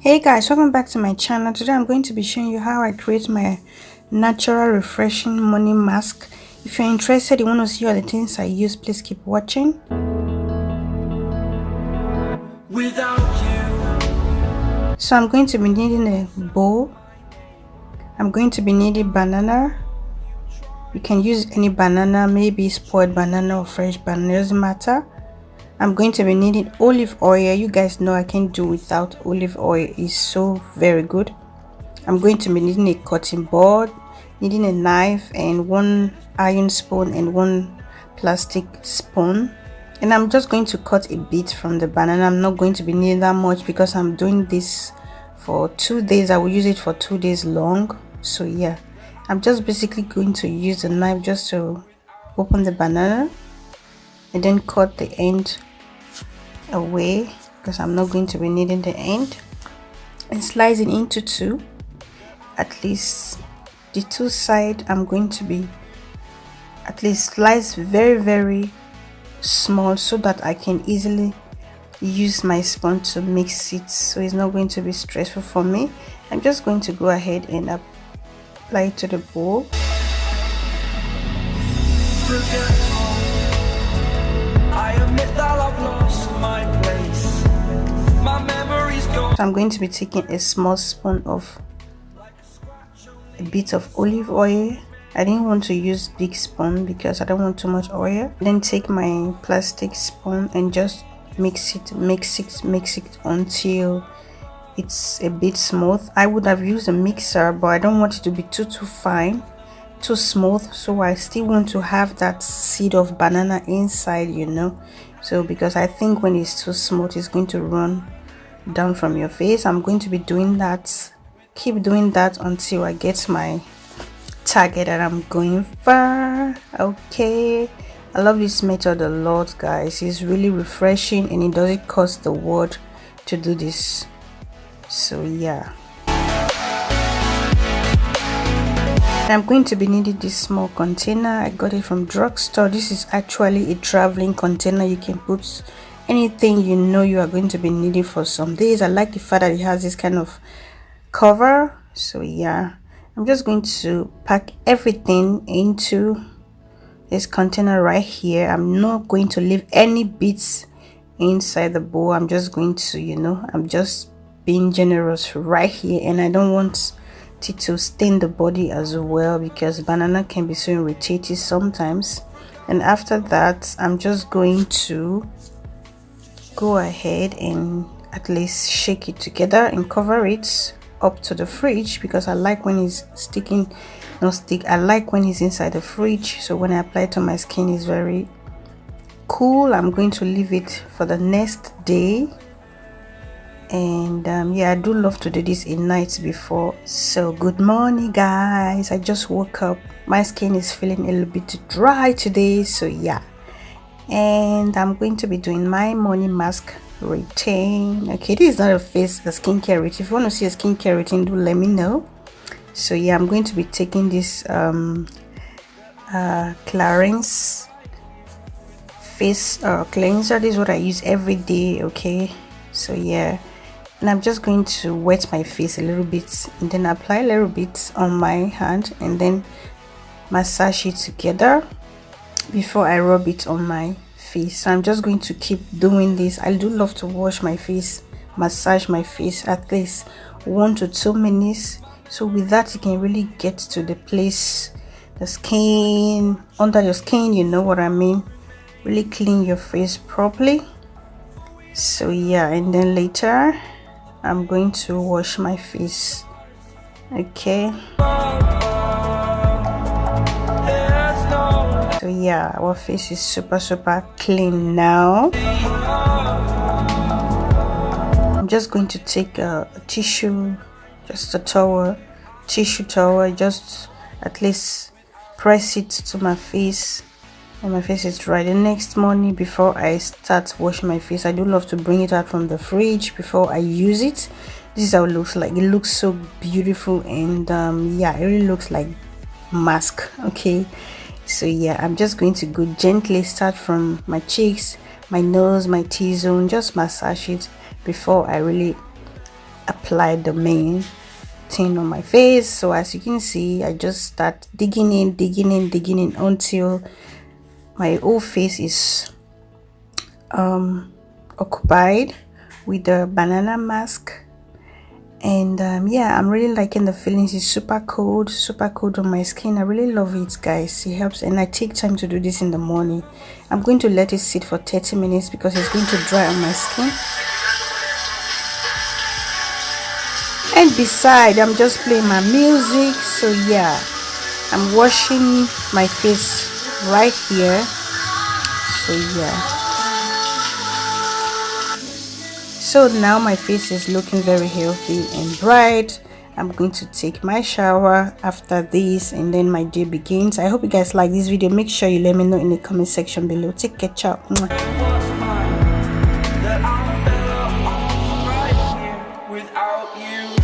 Hey guys, welcome back to my channel. Today I'm going to be showing you how I create my natural refreshing morning mask. If you're interested, you want to see all the things I use, please keep watching. So I'm going to be needing a bowl. I'm going to be needing banana. You can use any banana, maybe spoiled banana or fresh banana, doesn't matter. I'm going to be needing olive oil. You guys know I can't do without olive oil. It's so very good. I'm going to be needing a cutting board, needing a knife and one iron spoon and one plastic spoon. And I'm just going to cut a bit from the banana. I'm not going to be needing that much because I'm doing this for 2 days. I will use it for 2 days long. So yeah, I'm just basically going to use the knife just to open the banana and then cut the end away because I'm not going to be needing the end, and slice it into two. At least the two side I'm going to be at least slice very small so that I can easily use my spoon to mix it, so it's not going to be stressful for me. I'm just going to go ahead and apply it to the bowl. So I'm going to be taking a small spoon of a bit of olive oil. I didn't want to use big spoon because I don't want too much oil. Then take my plastic spoon and just mix it until it's a bit smooth. I would have used a mixer, but I don't want it to be too fine, too smooth, so I still want to have that seed of banana inside, you know. So because I think when it's too smooth, it's going to run down from your face. I'm going to be doing that, keep doing that until I get my target that I'm going for. Okay, I love this method a lot, guys. It's really refreshing and it doesn't cost the world to do this. So yeah, I'm going to be needing this small container. I got it from drugstore. This is actually a traveling container. You can put anything you know you are going to be needing for some days. I like the fact that it has this kind of cover. So yeah, I'm just going to pack everything into this container right here. I'm not going to leave any bits inside the bowl. I'm just going to, you know, I'm just being generous right here, and I don't want it to stain the body as well because banana can be so irritating sometimes. And after that, I'm just going to go ahead and at least shake it together and cover it up to the fridge because I like when it's sticking, not stick. I like when it's inside the fridge, so when I apply it to my skin it's very cool. I'm going to leave it for the next day, and yeah, I do love to do this in nights before. So good morning, guys. I just woke up. My skin is feeling a little bit dry today, so yeah, and I'm going to be doing my morning mask routine. Okay, this is not a skincare routine. If you want to see a skincare routine, do let me know. So yeah, I'm going to be taking this Clarins face cleanser. This is what I use every day. Okay, so yeah, and I'm just going to wet my face a little bit and then apply a little bit on my hand and then massage it together before I rub it on my face. So I'm just going to keep doing this. I do love to wash my face, massage my face at least 1 to 2 minutes. So with that, you can really get to the place, the skin, under your skin, you know what I mean, really clean your face properly. So yeah, and then later I'm going to wash my face. Okay, so yeah, our face is super clean now. I'm just going to take a tissue, just a tissue towel, just at least press it to my face, and my face is dry. The next morning before I start washing my face, I do love to bring it out from the fridge before I use it. This is how it looks like. It looks so beautiful, and yeah, it really looks like mask. Okay, so yeah, I'm just going to go gently, start from my cheeks, my nose, my T-zone, just massage it before I really apply the main thing on my face. So as you can see, I just start digging in until my whole face is occupied with the banana mask. And yeah, I'm really liking the feelings. It's super cold on my skin. I really love it, guys. It helps, and I take time to do this in the morning. I'm going to let it sit for 30 minutes because it's going to dry on my skin. And beside, I'm just playing my music. So yeah, I'm washing my face right here. So yeah, so now my face is looking very healthy and bright. I'm going to take my shower after this, and then my day begins. I hope you guys like this video. Make sure you let me know in the comment section below. Take care, ciao. Without you.